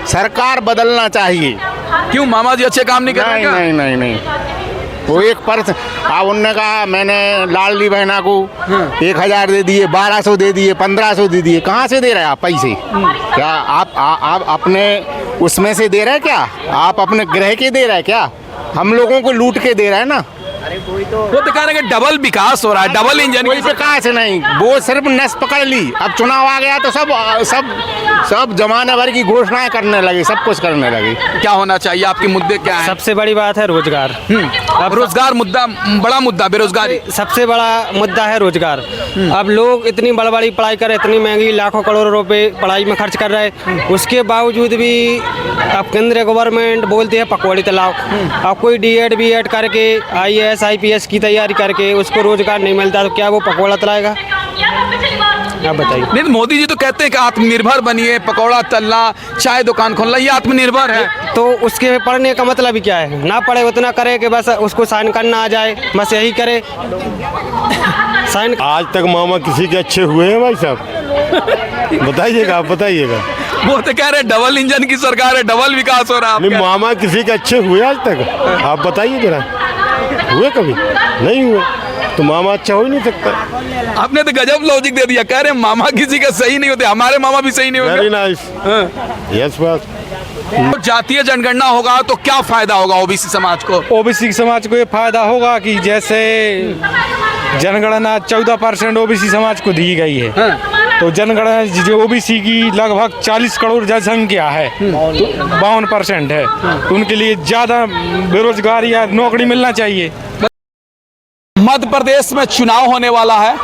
सरकार बदलना चाहिए। क्यों मामा जी अच्छे काम नहीं कर रहे नहीं क्या? नहीं नहीं नहीं, वो 1%। अब उनने कहा मैंने लाडली बहना को 1000 दे दिए, 1200 दे दिए, 1500 दे दिए। कहाँ से दे रहे हैं आप पैसे? क्या आप अपने उसमें से दे रहे हैं क्या? आप अपने ग्रह के दे रहे हैं क्या? हम लोगों को लूट के दे रहे हैं ना। वो तो कह रहे हैं कि डबल विकास हो रहा है, डबल इंजन कोई विकास नहीं, वो सिर्फ नस पकड़ ली। अब चुनाव आ गया तो सब जमाने भर की घोषणाएं करने लगे, सब कुछ करने लगे। क्या होना चाहिए? आपके मुद्दे क्या हैं? सबसे बड़ी बात है रोजगार। अब रोजगार मुद्दा, बड़ा मुद्दा बेरोजगारी। सबसे बड़ा मुद्दा है रोजगार। अब लोग इतनी बड़ी बड़ी पढ़ाई कर रहे, इतनी महंगी लाखों करोड़ों रुपए पढ़ाई में खर्च कर रहे हैं, उसके बावजूद भी अब केंद्रीय गवर्नमेंट बोलती है पकौड़ी तलाओ। अब कोई DED BEd करके IAS IPS की तैयारी करके उसको रोजगार नहीं मिलता तो क्या वो पकौड़ा तलाएगा? आप बताइए। नहीं तो मोदी जी तो कहते हैं कि आत्मनिर्भर बनिए, पकौड़ा तलना, चाय दुकान खोलना, ये आत्मनिर्भर है। तो उसके पढ़ने का मतलब ही क्या है? ना पढ़े उतना करे कि बस उसको साइन करना आ जाए, बस यही करे साइन। आज तक मामा किसी के अच्छे हुए हैं भाई साहब? बताइएगा, आप बताइएगा। वो तो कह रहे हैं डबल इंजन की सरकार है, डबल विकास हो रहा है। नहीं, मामा किसी के अच्छे हुए आज तक? आप बताइए जरा, हुए कभी? नहीं हुए तो मामा अच्छा हो ही नहीं सकता। आपने तो गजब लॉजिक दे दिया, कह रहे हैं मामा किसी का सही नहीं होते, हमारे मामा भी सही नहीं वेरी होते। नाइस, यस बस। तो जातीय जनगणना होगा तो क्या फायदा होगा ओबीसी समाज को? ओबीसी समाज को ये फायदा होगा कि जैसे जनगणना 14% ओबीसी समाज को दी गई है, तो जनगणना जो ओबीसी की लगभग 40 करोड़ जनसंख्या है, तो 52% है, तो उनके लिए ज़्यादा बेरोजगार या नौकरी मिलना चाहिए। मध्य प्रदेश में चुनाव होने वाला है।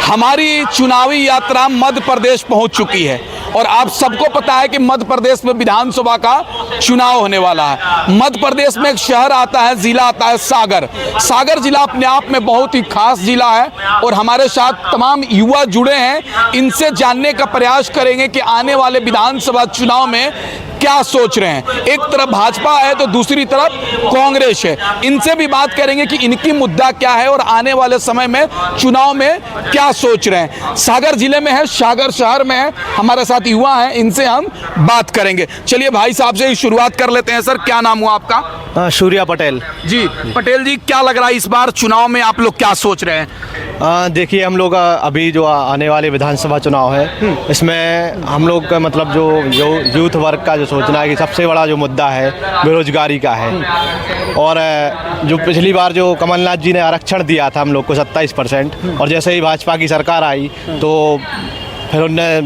हमारी चुनावी यात्रा मध्य प्रदेश पहुंच चुकी है और आप सबको पता है कि मध्य प्रदेश में विधानसभा का चुनाव होने वाला है। मध्य प्रदेश में एक शहर आता है, जिला आता है सागर। सागर जिला अपने आप में बहुत ही खास जिला है और हमारे साथ तमाम युवा जुड़े हैं। इनसे जानने का प्रयास करेंगे कि आने वाले विधानसभा चुनाव में क्या सोच रहे हैं। एक तरफ भाजपा है तो दूसरी तरफ कांग्रेस है। इनसे भी बात करेंगे कि इनकी मुद्दा क्या है और आने वाले समय में चुनाव में क्या सोच रहे हैं। सागर जिले में है, सागर शहर में है, हमारे साथ युवा हैं, इनसे हम बात करेंगे। चलिए भाई साहब से ही शुरुआत कर लेते हैं। सर क्या नाम हुआ आपका? सूर्या पटेल जी पटेल जी, क्या लग रहा है इस बार चुनाव में आप लोग क्या सोच रहे हैं? देखिए, हम लोग अभी जो आने वाले विधानसभा चुनाव है, इसमें हम लोग का मतलब जो यूथ वर्ग का जो सोचना है कि सबसे बड़ा जो मुद्दा है बेरोजगारी का है। और जो पिछली बार जो कमलनाथ जी ने आरक्षण दिया था हम लोग को 27%, और जैसे ही भाजपा की सरकार आई तो फिर उनने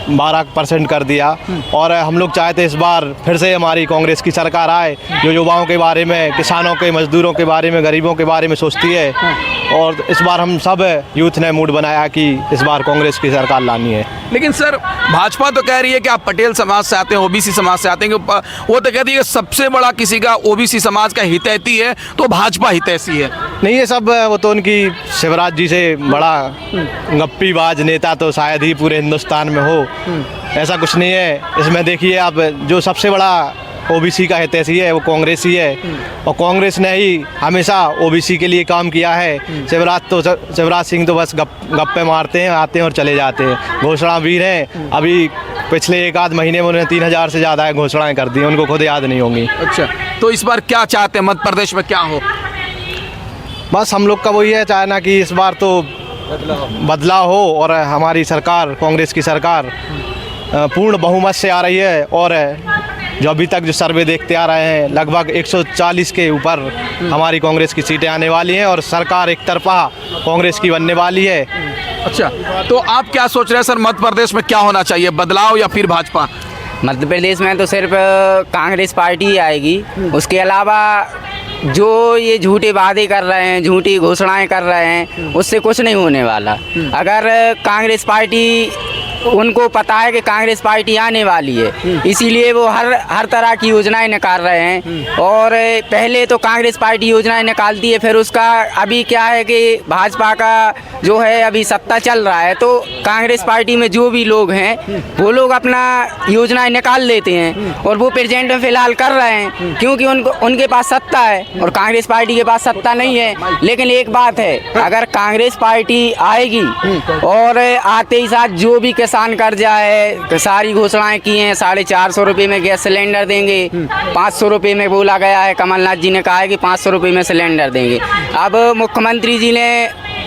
12% कर दिया। और हम लोग चाहते इस बार फिर से हमारी कांग्रेस की सरकार आए, जो युवाओं के बारे में, किसानों के, मजदूरों के बारे में, गरीबों के बारे में सोचती है। और इस बार हम सब यूथ ने मूड बनाया कि इस बार कांग्रेस की सरकार लानी है। लेकिन सर भाजपा तो कह रही है कि आप पटेल समाज से आते हैं, ओबीसी समाज से आते हैं, वो तो कहती है कि सबसे बड़ा किसी का ओबीसी समाज का हितैषी है तो भाजपा हितैषी है। नहीं, ये सब वो तो उनकी शिवराज जी से बड़ा गप्पीबाज नेता तो शायद ही पूरे हिंदुस्तान में हो, ऐसा कुछ नहीं है। इसमें देखिए आप, जो सबसे बड़ा ओबीसी का हितैषी है वो कांग्रेस ही है, और कांग्रेस ने ही हमेशा ओबीसी के लिए काम किया है। शिवराज सिंह तो बस गप्पे मारते हैं, आते हैं और चले जाते हैं, घोषणावीर हैं। अभी पिछले 1 आध महीने में उन्होंने 3000 से ज़्यादा घोषणाएं कर दी, उनको खुद याद नहीं होंगी। अच्छा, तो इस बार क्या चाहते हैं, मध्य प्रदेश में क्या हो? बस हम लोग का वही है चाहना कि इस बार तो बदलाव हो और हमारी सरकार, कांग्रेस की सरकार पूर्ण बहुमत से आ रही है। और जो अभी तक जो सर्वे देखते आ रहे हैं, लगभग 140 के ऊपर हमारी कांग्रेस की सीटें आने वाली हैं और सरकार एक तरफा कांग्रेस की बनने वाली है। अच्छा, तो आप क्या सोच रहे हैं सर, मध्य प्रदेश में क्या होना चाहिए, बदलाव या फिर भाजपा? मध्य प्रदेश में तो सिर्फ कांग्रेस पार्टी ही आएगी। उसके अलावा जो ये झूठे वादे कर रहे हैं, झूठी घोषणाएं कर रहे हैं, उससे कुछ नहीं होने वाला। अगर कांग्रेस पार्टी, उनको पता है कि कांग्रेस पार्टी आने वाली है, इसीलिए वो हर तरह की योजनाएं निकाल रहे हैं। और पहले तो कांग्रेस पार्टी योजनाएं निकालती है, फिर उसका अभी क्या है कि भाजपा का जो है अभी सत्ता चल रहा है, तो कांग्रेस पार्टी में जो भी लोग हैं वो लोग अपना योजनाएं निकाल लेते हैं और वो प्रेजेंट में फिलहाल कर रहे हैं, क्योंकि उनके पास सत्ता है और कांग्रेस पार्टी के पास सत्ता नहीं है। लेकिन एक बात है, अगर कांग्रेस पार्टी आएगी और आते ही साथ जो भी किसान कर्जा है, सारी घोषणाएं की हैं। 450 रुपये में गैस सिलेंडर देंगे, 500 रुपये में बोला गया है, कमलनाथ जी ने कहा है कि 500 रुपये में सिलेंडर देंगे। अब मुख्यमंत्री जी ने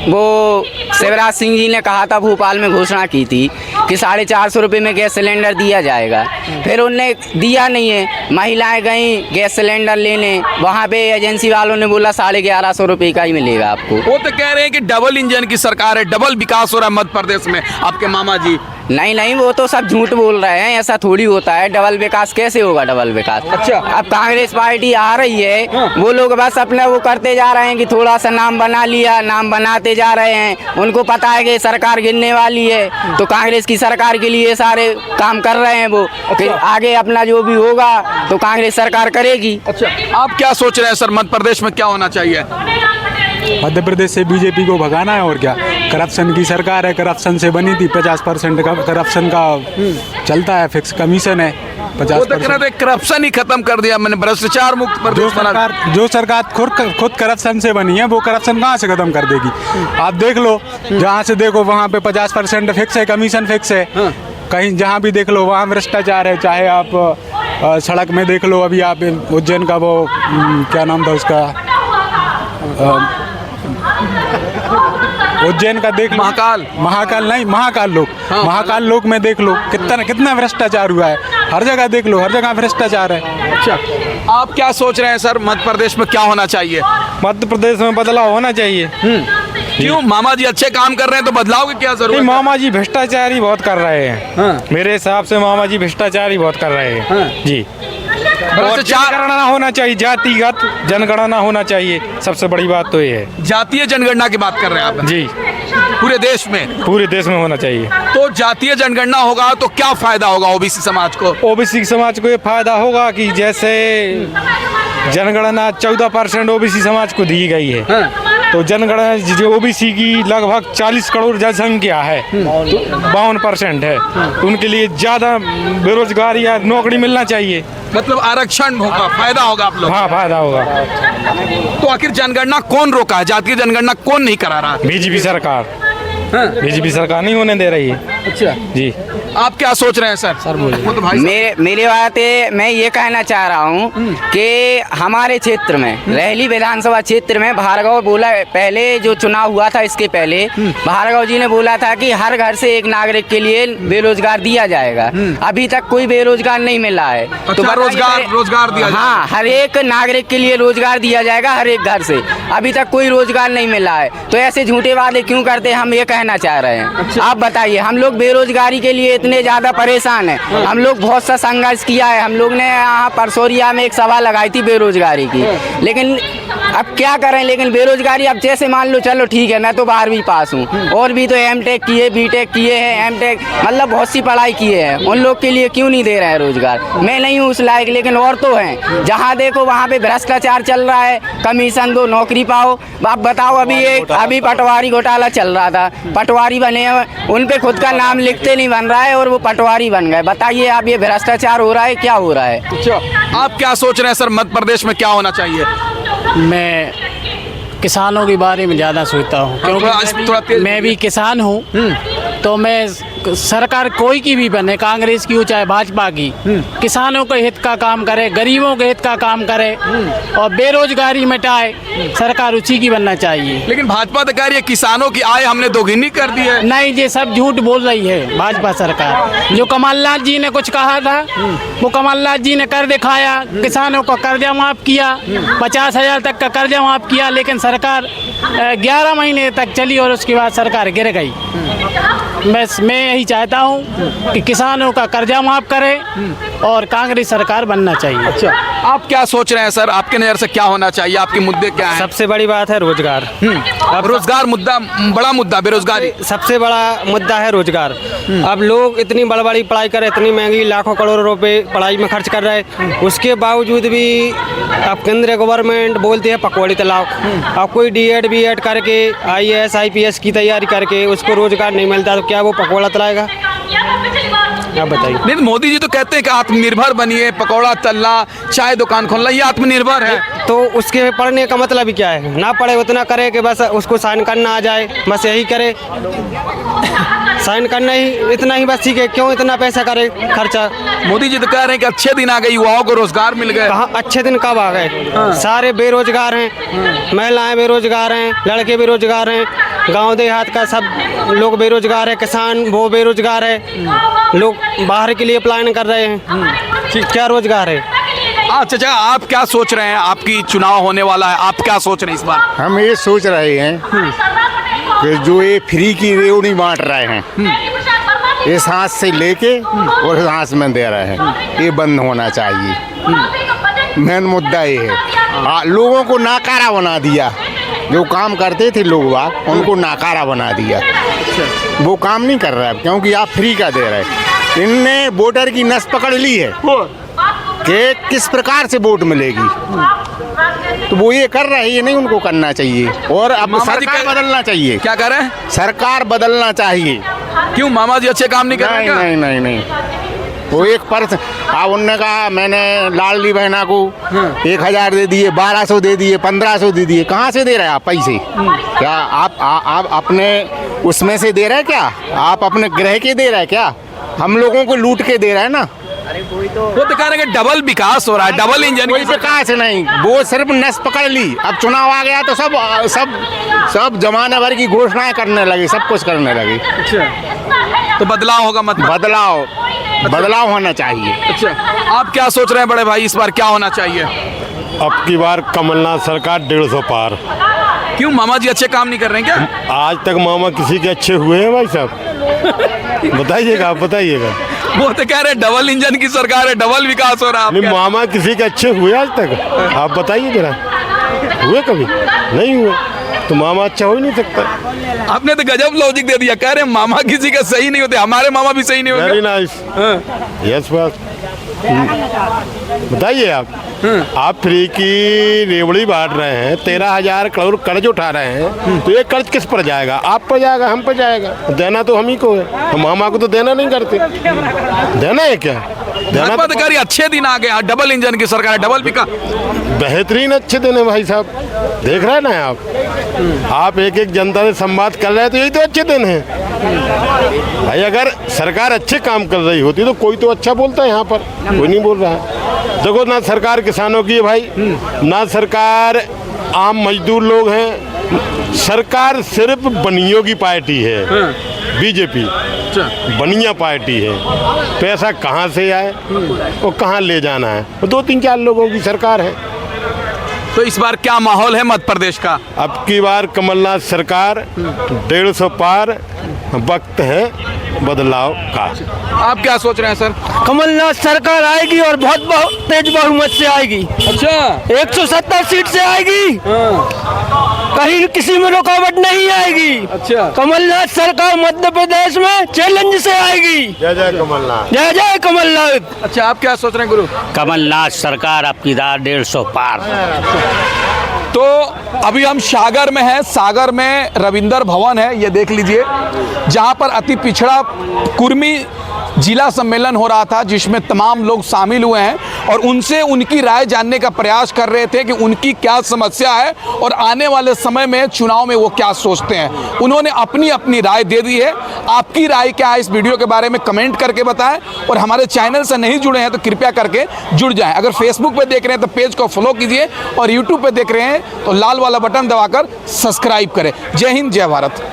वो शिवराज सिंह जी ने कहा था, भोपाल में घोषणा की थी कि 450 रुपये में गैस सिलेंडर दिया जाएगा, फिर उनने दिया नहीं है। महिलाएं गई गैस सिलेंडर लेने, वहाँ पे एजेंसी वालों ने बोला 1150 रुपये का ही मिलेगा आपको। वो तो कह रहे हैं कि डबल इंजन की सरकार है, डबल विकास हो रहा है मध्य प्रदेश में, आपके मामा जी। नहीं नहीं, वो तो सब झूठ बोल रहे हैं, ऐसा थोड़ी होता है। डबल विकास कैसे होगा? डबल विकास अच्छा। अब कांग्रेस पार्टी आ रही है, वो लोग बस अपने वो करते जा रहे हैं कि थोड़ा सा नाम बना लिया, नाम बनाते जा रहे हैं। उनको पता है कि सरकार गिरने वाली है, तो कांग्रेस की सरकार के लिए सारे काम कर रहे हैं वो। फिर आगे अपना जो भी होगा तो कांग्रेस सरकार करेगी। अच्छा, आप क्या सोच रहे हैं सर, मध्य प्रदेश में क्या होना चाहिए? मध्य प्रदेश से बीजेपी को भगाना है और क्या। करप्शन की सरकार है, करप्शन से बनी थी। 50% का करप्शन का चलता है, फिक्स कमीशन है 50%। करप्शन ही खत्म कर दिया मैंने, भ्रष्टाचार मुक्त प्रदेश बना। जो सरकार खुद करप्शन से बनी है, वो करप्शन कहाँ से खत्म कर देगी? आप देख लो, जहाँ से देखो वहाँ पे 50% फिक्स है, कमीशन फिक्स है। कहीं जहाँ भी देख लो वहाँ भ्रष्टाचार है। चाहे आप सड़क में देख लो, अभी आप उज्जैन का वो क्या नाम था उसका, उज्जैन का देख लो, महाकाल नहीं, महाकाल लोक, महाकाल लोक में देख लो कितना भ्रष्टाचार हुआ है। हर जगह देख लो, हर जगह भ्रष्टाचार है। अच्छा, आप क्या सोच रहे हैं सर, मध्य प्रदेश में क्या होना चाहिए? मध्य प्रदेश में बदलाव होना चाहिए। क्यों? मामा जी अच्छे काम कर रहे हैं तो बदलाव की क्या जरूरत है? मामा जी भ्रष्टाचार ही बहुत कर रहे हैं। मेरे हिसाब से मामा जी भ्रष्टाचार ही बहुत कर रहे हैं। जी, और जनगणना होना चाहिए, जातिगत जनगणना होना चाहिए। सबसे बड़ी बात तो ये है। जातीय जनगणना की बात कर रहे हैं आप? जी, पूरे देश में? पूरे देश में होना चाहिए। तो जातीय जनगणना होगा तो क्या फायदा होगा ओबीसी समाज को? ओबीसी समाज को ये फायदा होगा कि जैसे जनगणना 14% ओबीसी समाज को दी गई है, तो जनगणना जो ओबीसी की लगभग 40 करोड़ जनसंख्या है, तो 52% है, तो उनके लिए ज़्यादा बेरोजगारी या नौकरी मिलना चाहिए। मतलब आरक्षण होगा, फायदा होगा आप लोग? हाँ, फायदा होगा। तो आखिर जनगणना कौन रोका है? जातीय जनगणना कौन नहीं करा रहा? बीजेपी सरकार। बीजेपी सरकार नहीं होने दे रही है। अच्छा जी, आप क्या सोच रहे हैं सर? सर बोलिए। मेरी बात है, मैं ये कहना चाह रहा हूँ कि हमारे क्षेत्र में, रहली विधानसभा क्षेत्र में, भार्गव बोला, पहले जो चुनाव हुआ था इसके पहले भार्गव जी ने बोला था कि हर घर से एक नागरिक के लिए बेरोजगार दिया जाएगा। अभी तक कोई बेरोजगार नहीं मिला है। तो रोजगार दिया जाएगा? हाँ, हर एक नागरिक के लिए रोजगार दिया जाएगा, हर एक घर से। अभी तक कोई रोजगार नहीं मिला है, तो ऐसे झूठे वादे क्यों करते? हम ये कहना चाह रहे हैं। अच्छा। आप बताइए, हम लोग बेरोजगारी के लिए इतने ज्यादा परेशान हैं। हम लोग बहुत सा संघर्ष किया है। हम लोग ने यहाँ परसोरिया में एक सभा लगाई थी बेरोजगारी की, लेकिन अब क्या करें। लेकिन बेरोजगारी, अब जैसे मान लो, चलो ठीक है, मैं तो 12वीं पास हूँ, और भी तो M.Tech किए, B.Tech किए हैं, M.Tech मतलब बहुत सी पढ़ाई किए हैं। उन लोग के लिए क्यों नहीं दे रहे हैं रोजगार? मैं नहीं हूँ उस लायक, लेकिन और तो हैं। जहाँ देखो वहाँ पे भ्रष्टाचार चल रहा है, कमीशन दो, नौकरी पाओ। आप बताओ, अभी पटवारी घोटाला चल रहा था, पटवारी बने, उन पे खुद का नाम लिखते नहीं बन रहा है और वो पटवारी बन गए। बताइए आप, ये भ्रष्टाचार हो रहा है, क्या हो रहा है? अच्छा, आप क्या सोच रहे हैं सर, मध्य प्रदेश में क्या होना चाहिए? मैं किसानों के बारे में ज़्यादा सोचता हूँ, क्योंकि मैं भी किसान हूँ। तो मैं सरकार कोई की भी बने, कांग्रेस की हो चाहे भाजपा की, किसानों के हित का काम करे, गरीबों के हित का काम करे और बेरोजगारी मिटाए, सरकार उसी की बनना चाहिए। लेकिन भाजपा तो कह रही है किसानों की आय हमने दोगुनी कर दी है। नहीं, ये सब झूठ बोल रही है भाजपा सरकार। जो कमलनाथ जी ने कुछ कहा था, वो कमलनाथ जी ने कर दिखाया। किसानों का कर्जा माफ़ किया, 50,000 तक का कर्जा माफ़ किया, लेकिन सरकार 11 महीने तक चली और उसके बाद सरकार गिर गई। बस मैं यही चाहता हूँ कि किसानों का कर्जा माफ़ करे और कांग्रेस सरकार बनना चाहिए। अच्छा, आप क्या सोच रहे हैं सर, आपके नज़र से क्या होना चाहिए? आपके मुद्दे क्या हैं? सबसे बड़ी बात है रोजगार। अब रोजगार मुद्दा, बड़ा मुद्दा बेरोजगारी, सबसे बड़ा मुद्दा है रोजगार। अब लोग इतनी बड़ी पढ़ाई कर रहे, इतनी महंगी लाखों करोड़ों रुपए पढ़ाई में खर्च कर रहे हैं, उसके बावजूद भी अब केंद्रीय गवर्नमेंट बोलती है पकौड़ी तलाओ। अब कोई D.Ed B.Ed करके IAS IPS की तैयारी करके उसको रोजगार नहीं मिलता, तो क्या वो पकौड़ा तलाएगा? आप बताइए। नहीं तो मोदी जी तो कहते हैं कि आत्मनिर्भर बनिए, पकौड़ा तलना, चाय दुकान खोलना, ये आत्मनिर्भर है। तो उसके पढ़ने का मतलब ही क्या है? ना पढ़े उतना करे कि बस उसको साइन करना आ जाए, बस यही करे, साइन करना ही, इतना ही बस ठीक है। क्यों इतना पैसा करे खर्चा? मोदी जी तो कह रहे हैं कि अच्छे दिन आ गए, युवाओं को रोजगार मिल गए। कहाँ अच्छे दिन कब आ गए? सारे बेरोजगार हैं, महिलाएं बेरोजगार हैं, लड़के बेरोजगार हैं, गांव देहात का सब लोग बेरोजगार है, किसान वो बेरोजगार है, लोग बाहर के लिए प्लान कर रहे हैं। क्या रोजगार है? अच्छा, आप क्या सोच रहे हैं? आपकी चुनाव होने वाला है, आप क्या सोच रहे हैं इस बार? हम ये सोच रहे हैं कि जो ये फ्री की रेवड़ी बांट रहे हैं, इस हाथ से लेके और इस हाथ में दे रहे हैं, ये बंद होना चाहिए। मेन मुद्दा ये है। लोगों को नाकारा बना दिया, जो काम करते थे लोग बाग उनको नाकारा बना दिया। वो काम नहीं कर रहा है क्योंकि आप फ्री का दे रहे हैं। इनने वोटर की नस पकड़ ली है कि किस प्रकार से वोट मिलेगी, तो वो ये कर रहे हैं, ये नहीं उनको करना चाहिए। और अब सरकार बदलना चाहिए। क्या कर रहे हैं? सरकार बदलना चाहिए। क्यों मामा जी अच्छे काम नहीं कर रहे? नहीं नहीं नहीं, वो 1% उनने कहा मैंने लाडली बहना को 1000 दे दिए, 1200 दे दिए, 1500 दे दिए। कहाँ से दे रहे हैं आप पैसे? क्या आप अपने उसमें से दे रहे हैं? क्या आप अपने ग्रह के दे रहे हैं? क्या हम लोगों को लूट के दे रहे हैं ना? वो तो कह रहे हैं कि डबल विकास हो रहा है, डबल इंजन। कोई विकास नहीं, वो सिर्फ नस पकड़ ली। अब चुनाव आ गया तो सब सब सब जमाना भर की घोषणाएं करने लगे, सब कुछ करने लगे। तो बदलाव होगा, मतलब बदलाव होना चाहिए। अच्छा, आप क्या सोच रहे हैं बड़े भाई, इस बार क्या होना चाहिए? अब की बार कमलनाथ सरकार 150 पार। क्यों मामा जी अच्छे काम नहीं कर रहे हैं क्या? आज तक मामा किसी के अच्छे हुए हैं भाई साहब? बताइएगा, आप बताइएगा। वो तो कह रहे हैं डबल इंजन की सरकार है, डबल विकास हो रहा है। नहीं, मामा किसी के अच्छे हुए आज तक? आप बताइए जरा, हुए कभी? नहीं हुए, तो मामा अच्छा हो ही नहीं सकता। आपने तो गजब लॉजिक दे दिया, कह रहे हैं मामा किसी का सही नहीं होते, हमारे मामा भी सही नहीं होते। वेरी नाइस, यस बस। बताइए आप फ्री की रेवड़ी बांट रहे हैं, 13,000 करोड़ कर्ज उठा रहे हैं, तो ये कर्ज किस पर जाएगा? आप पर जाएगा, हम पर जाएगा? देना तो हम ही को है, हम मामा को तो देना नहीं करते। देना है क्या? देना तो अधिकारी अच्छे दिन आ गए, डबल इंजन की सरकार है, डबल विकास। बेहतरीन अच्छे दिन है भाई साहब, देख रहे हैं ना आप एक एक जनता से संवाद कर रहे हैं, तो यही तो अच्छे दिन है भाई। अगर सरकार अच्छे काम कर रही होती तो कोई तो अच्छा बोलता है, यहाँ पर कोई नहीं बोल रहा है। देखो ना, सरकार किसानों की है भाई, ना सरकार आम मजदूर लोग हैं, सरकार सिर्फ बनियों की पार्टी है, बीजेपी बनिया पार्टी है। पैसा कहाँ से आए और कहाँ ले जाना है, 2-3-4 लोगों की सरकार है। तो इस बार क्या माहौल है मध्य प्रदेश का? अब की बार कमलनाथ सरकार 150 पार, वक्त है बदलाव का। आप क्या सोच रहे हैं सर? कमलनाथ सरकार आएगी और बहुत तेज बहुमत से आएगी। अच्छा, 170 सीट से आएगी, कहीं किसी में रुकावट नहीं आएगी। अच्छा, कमलनाथ सरकार मध्य प्रदेश में चैलेंज से आएगी। जय जय कमलनाथ, जय जय कमलनाथ। अच्छा, आप क्या सोच रहे हैं गुरु? कमलनाथ सरकार आपकी 150 पार। तो अभी हम सागर में हैं, सागर में रविंदर भवन है, ये देख लीजिए, जहां पर अति पिछड़ा कुर्मी जिला सम्मेलन हो रहा था, जिसमें तमाम लोग शामिल हुए हैं और उनसे उनकी राय जानने का प्रयास कर रहे थे कि उनकी क्या समस्या है और आने वाले समय में चुनाव में वो क्या सोचते हैं। उन्होंने अपनी अपनी राय दे दी है। आपकी राय क्या है इस वीडियो के बारे में कमेंट करके बताएं और हमारे चैनल से नहीं जुड़े हैं तो कृपया करके जुड़ जाएं। अगर फेसबुक पे देख रहे हैं तो पेज को फॉलो कीजिए और यूट्यूब पे देख रहे हैं तो लाल वाला बटन दबाकर सब्सक्राइब करें। जय हिंद, जय भारत।